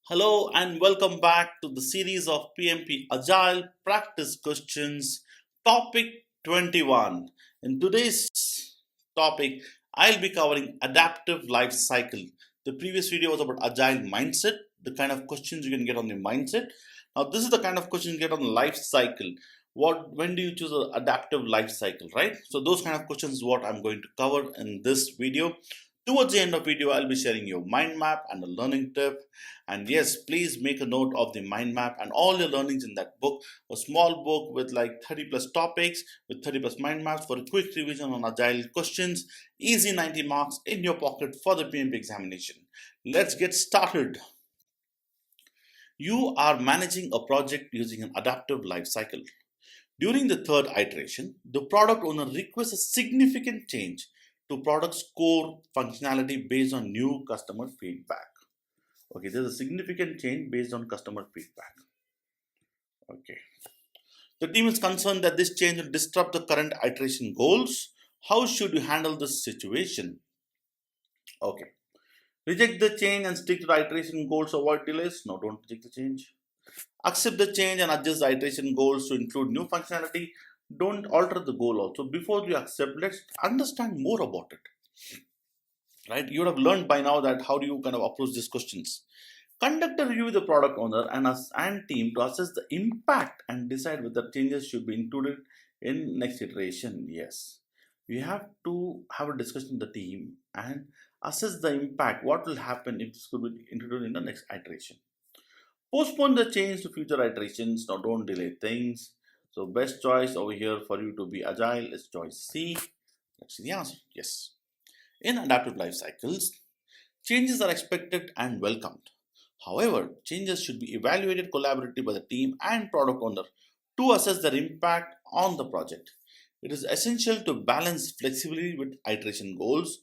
Hello and welcome back to the series of PMP Agile practice questions, topic 21. In today's topic, I'll be covering adaptive life cycle. The previous video was about agile mindset, the kind of questions you can get on the mindset. Now, this is the kind of questions you get on the life cycle. When do you choose an adaptive life cycle, right? So, those kind of questions is what I'm going to cover in this video. Towards the end of the video, I'll be sharing your mind map and a learning tip. And yes, please make a note of the mind map and all your learnings in that book. A small book with like 30 plus topics, with 30 plus mind maps for a quick revision on agile questions. Easy 90 marks in your pocket for the PMP examination. Let's get started. You are managing a project using an adaptive life cycle. During the third iteration, the product owner requests a significant change to product's core functionality based on new customer feedback. Okay, there's a significant change based on customer feedback. Okay. The team is concerned that this change will disrupt the current iteration goals. How should you handle this situation? Okay. Reject the change and stick to the iteration goals, avoid delays. No, don't reject the change. Accept the change and adjust the iteration goals to include new functionality. Don't alter the goal also. Before you accept, let's understand more about it. Right? You would have learned by now that how do you kind of approach these questions. Conduct a review with the product owner and team to assess the impact and decide whether changes should be included in next iteration. Yes, we have to have a discussion with the team and assess the impact. What will happen if this could be introduced in the next iteration? Postpone the change to future iterations. Now, don't delay things. So, best choice over here for you to be agile is choice C. Let's see the answer. Yes. In adaptive life cycles, changes are expected and welcomed. However, changes should be evaluated collaboratively by the team and product owner to assess their impact on the project. It is essential to balance flexibility with iteration goals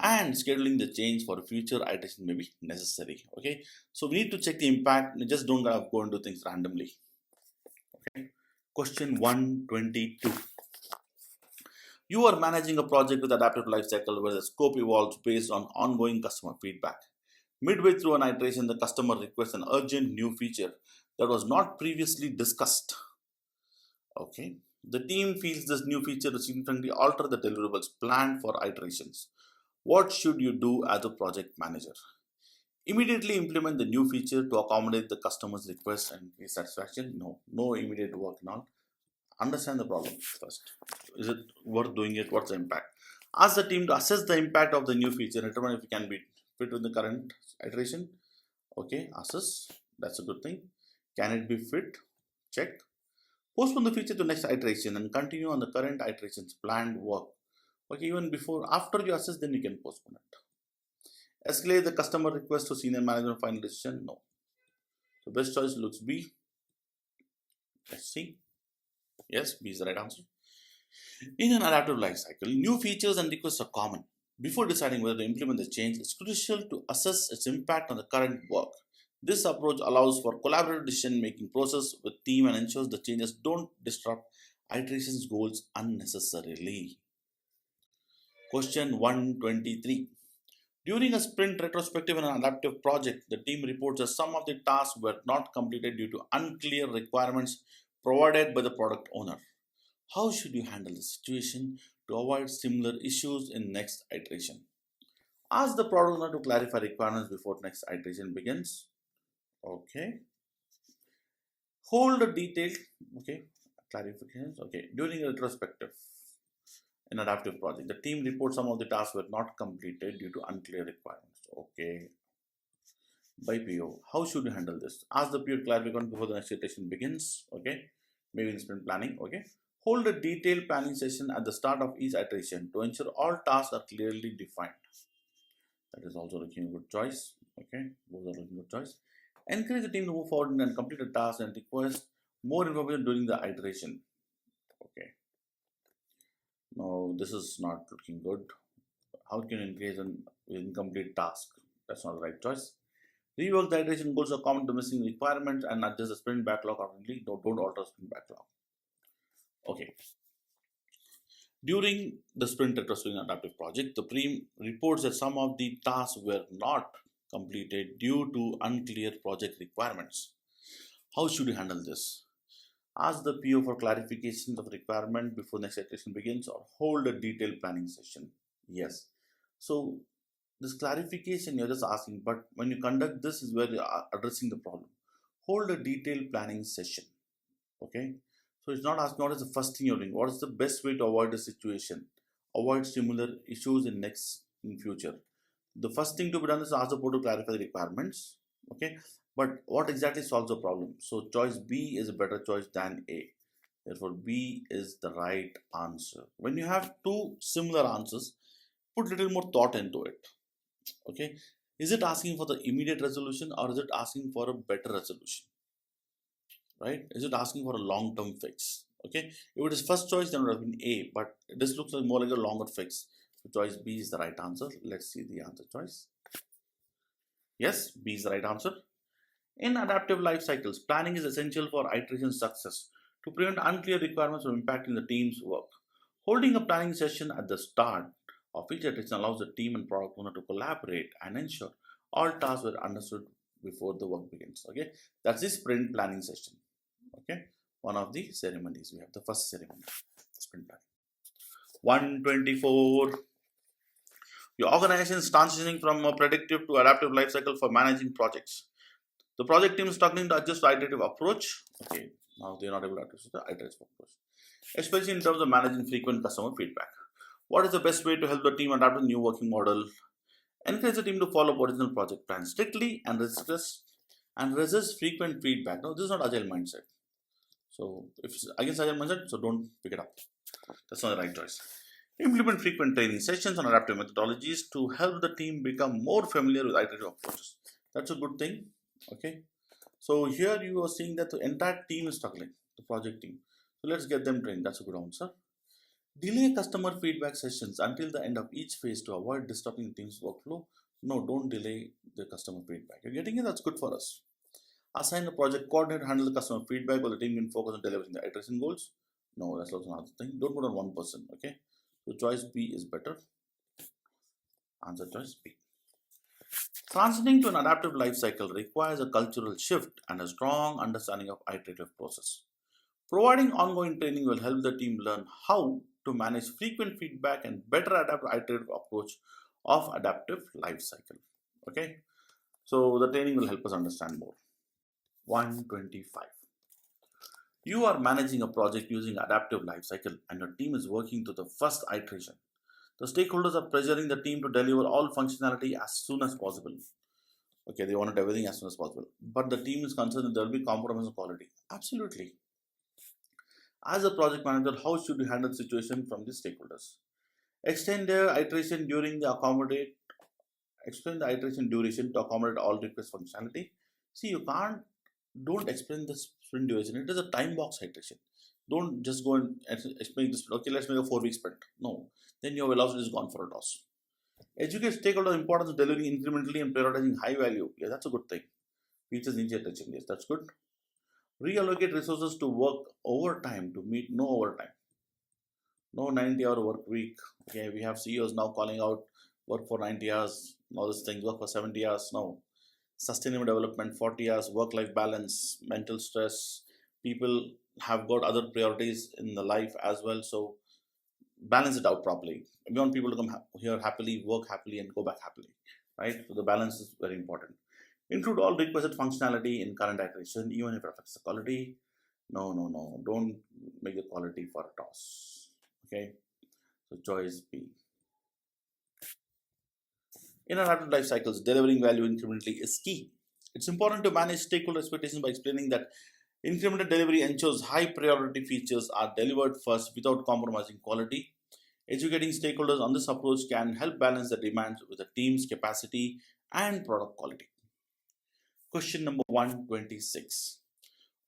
and scheduling the change for future iteration may be necessary. Okay, so we need to check the impact. Just don't go into things randomly. Okay, question 122. You are managing a project with adaptive lifecycle where the scope evolves based on ongoing customer feedback. Midway through an iteration, the customer requests an urgent new feature that was not previously discussed. Okay. The team feels this new feature will significantly alter the deliverables planned for iterations. What should you do as a project manager? Immediately implement the new feature to accommodate the customer's request and satisfaction? No immediate work now. Understand the problem first. Is it worth doing it? What's the impact? Ask the team to assess the impact of the new feature, determine if it can be fit with the current iteration. Okay, assess. That's a good thing. Can it be fit? Check. Postpone the feature to next iteration and continue on the current iteration's planned work. Okay, even after you assess, then you can postpone it. Escalate the customer request to senior management final decision. No. So best choice looks B. Let's see. Yes, B is the right answer. In an adaptive life cycle, new features and requests are common. Before deciding whether to implement the change, it's crucial to assess its impact on the current work. This approach allows for collaborative decision-making process with team and ensures the changes don't disrupt iterations goals unnecessarily. Question 123. During a sprint retrospective in an adaptive project, the team reports that some of the tasks were not completed due to unclear requirements provided by the product owner. How should you handle the situation to avoid similar issues in next iteration? Ask the product owner to clarify requirements before next iteration begins. Okay. Hold a detailed, okay, clarifications. Okay, during a retrospective in adaptive project, the team reports some of the tasks were not completed due to unclear requirements. Okay. By PO, how should you handle this? Ask the PO clarification before the next iteration begins. Okay, maybe in sprint planning. Okay, hold a detailed planning session at the start of each iteration to ensure all tasks are clearly defined. That is also looking a good choice. Okay, those are looking good choice. Encourage the team to move forward and complete a task and request more information during the iteration. Okay. No, this is not looking good. How can you engage an incomplete task? That's not the right choice. Rework the iteration goals are common to missing requirements and adjust the sprint backlog accordingly. Don't alter sprint backlog. Okay. During the sprint retrospective adaptive project, the team reports that some of the tasks were not completed due to unclear project requirements. How should you handle this? Ask the PO for clarification of the requirement before next iteration begins, or hold a detailed planning session. Yes. So this clarification you're just asking, but when you conduct this is where you're addressing the problem. Hold a detailed planning session. Okay. So it's not asking what is the first thing you're doing, what is the best way to avoid the situation, avoid similar issues in future. The first thing to be done is ask the board to clarify the requirements. Okay, but what exactly solves the problem? So choice B is a better choice than A. Therefore, B is the right answer. When you have two similar answers, put little more thought into it. Okay, is it asking for the immediate resolution or is it asking for a better resolution? Right? Is it asking for a long-term fix? Okay, if it is first choice, then it would have been A, but this looks like more like a longer fix. So choice B is the right answer. Let's see the answer choice. Yes, B is the right answer. In adaptive life cycles, planning is essential for iteration success to prevent unclear requirements from impacting the team's work. Holding a planning session at the start of each iteration allows the team and product owner to collaborate and ensure all tasks were understood before the work begins. Okay, that's the sprint planning session. Okay, one of the ceremonies. We have the first ceremony, sprint planning. 124. Your organization is transitioning from a predictive to adaptive life cycle for managing projects. The project team is struggling to adjust to iterative approach. Okay, now they are not able to adjust the iterative approach, especially in terms of managing frequent customer feedback. What is the best way to help the team adapt to the new working model? Encourage the team to follow original project plan strictly and resist frequent feedback. No, this is not agile mindset. So if it's against agile mindset, so don't pick it up. That's not the right choice. Implement frequent training sessions on adaptive methodologies to help the team become more familiar with iterative approaches. That's a good thing. Okay. So here you are seeing that the entire team is struggling, the project team. So let's get them trained. That's a good answer. Delay customer feedback sessions until the end of each phase to avoid disrupting the team's workflow. No, don't delay the customer feedback. You're getting it, that's good for us. Assign a project coordinator to handle the customer feedback while the team can focus on delivering the iteration goals. No, that's also another thing. Don't put on one person, okay? So choice B is better. Answer choice B. Transitioning to an adaptive life cycle requires a cultural shift and a strong understanding of iterative process. Providing ongoing training will help the team learn how to manage frequent feedback and better adapt to iterative approach of adaptive life cycle. Okay, so the training will help us understand more. 125. You are managing a project using adaptive life cycle and your team is working to the first iteration. The stakeholders are pressuring the team to deliver all functionality as soon as possible. Okay, they wanted everything as soon as possible. But the team is concerned that there will be compromise on quality. Absolutely. As a project manager, how should you handle the situation from the stakeholders? Extend the iteration during the accommodate. Extend the iteration duration to accommodate all request functionality. See, you can't. Don't explain the sprint duration. It is a time box iteration. Don't just go and explain this. Okay, let's make a 4-week sprint. No, then your velocity is gone for a toss. Educate stakeholders the importance of delivering incrementally and prioritizing high value. Yeah, that's a good thing. Features need attention. Yes, that's good. Reallocate resources to work overtime to meet no overtime. No 90-hour work week. Okay, we have CEOs now calling out work for 90 hours, all these things, work for 70 hours. No. Sustainable development, 40 hours, work-life balance, mental stress. People have got other priorities in the life as well. So balance it out properly. We want people to come here happily, work happily, and go back happily. Right? So the balance is very important. Include all requested functionality in current iteration, even if it affects the quality. No. Don't make the quality for a toss. Okay. So choice B. In adaptive life cycles, delivering value incrementally is key. It's important to manage stakeholder expectations by explaining that incremental delivery ensures high priority features are delivered first without compromising quality. Educating stakeholders on this approach can help balance the demands with the team's capacity and product quality. Question number 126.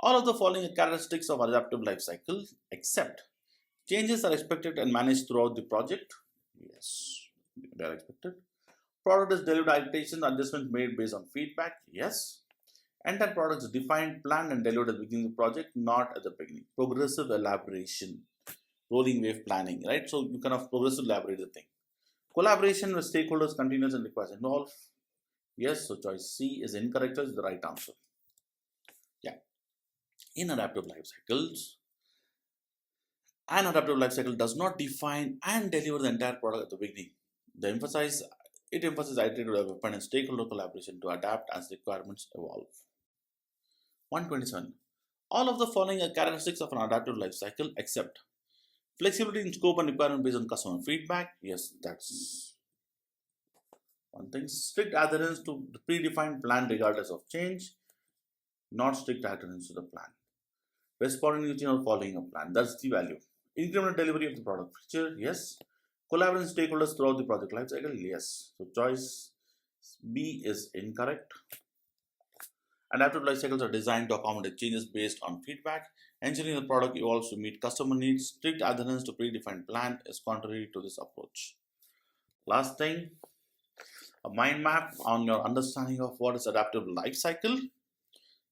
All of the following are characteristics of adaptive life cycle, except changes are expected and managed throughout the project. Yes, they are expected. Product is delivered iteration adjustments made based on feedback. Yes. Entire product is defined, planned, and delivered at the beginning of the project, not at the beginning. Progressive elaboration, rolling wave planning, right? So you kind of progressive elaborate the thing. Collaboration with stakeholders continues and requires involve. Yes, so choice C is incorrect, is the right answer. Yeah. In adaptive life cycles, an adaptive life cycle does not define and deliver the entire product at the beginning. The emphasize it emphasizes iterative development and stakeholder collaboration to adapt as requirements evolve. 127. All of the following are characteristics of an adaptive life cycle except flexibility in scope and requirement based on customer feedback. Yes, that's one thing. Strict adherence to the predefined plan regardless of change. Not strict adherence to the plan. Responding to change or following a plan. That's the value. Incremental delivery of the product feature. Yes. Collaborating stakeholders throughout the project life cycle. Yes. So choice B is incorrect. Adaptive life cycles are designed to accommodate changes based on feedback. Ensuring the product evolves to meet customer needs. Strict adherence to predefined plan is contrary to this approach. Last thing, a mind map on your understanding of what is adaptive life cycle.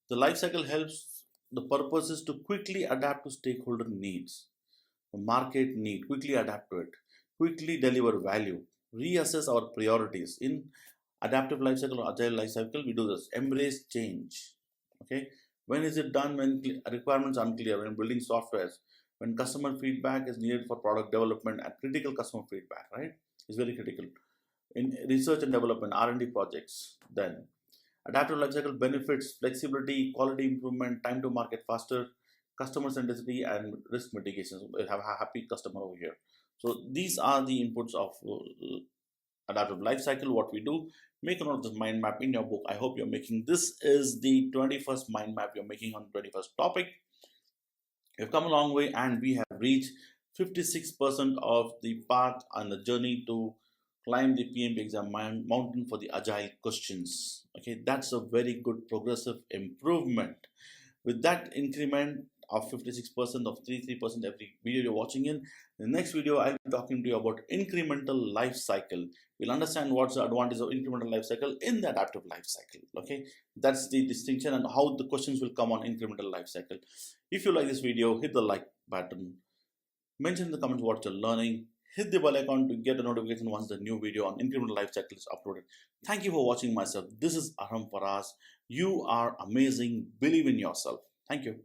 The life cycle helps the purpose is to quickly adapt to stakeholder needs, the market need, quickly adapt to it, quickly deliver value, reassess our priorities. In adaptive life cycle or agile life cycle, we do this: embrace change. Okay, when is it done? When requirements are unclear, when building softwares, when customer feedback is needed for product development and critical customer feedback, right, is very critical. In research and development, R&D projects, then adaptive lifecycle benefits: flexibility, quality improvement, time to market faster, customer centricity, and risk mitigation. We have a happy customer over here. So these are the inputs of adaptive lifecycle. What we do: make a note of this mind map in your book. I hope you're making. This is the 21st mind map you're making on 21st topic. We've come a long way, and we have reached 56% of the path on the journey to climb the PMP exam mountain for the agile questions. Okay, that's a very good progressive improvement. With that increment of 56% of 33% every video you're watching in, the next video I'll be talking to you about incremental life cycle. We'll understand what's the advantage of incremental life cycle in the adaptive life cycle. Okay, that's the distinction and how the questions will come on incremental life cycle. If you like this video, hit the like button, mention in the comments what you're learning, hit the bell icon to get a notification once the new video on incremental life cycle is uploaded. Thank you for watching myself. This is Arham Faraaz. You are amazing. Believe in yourself. Thank you.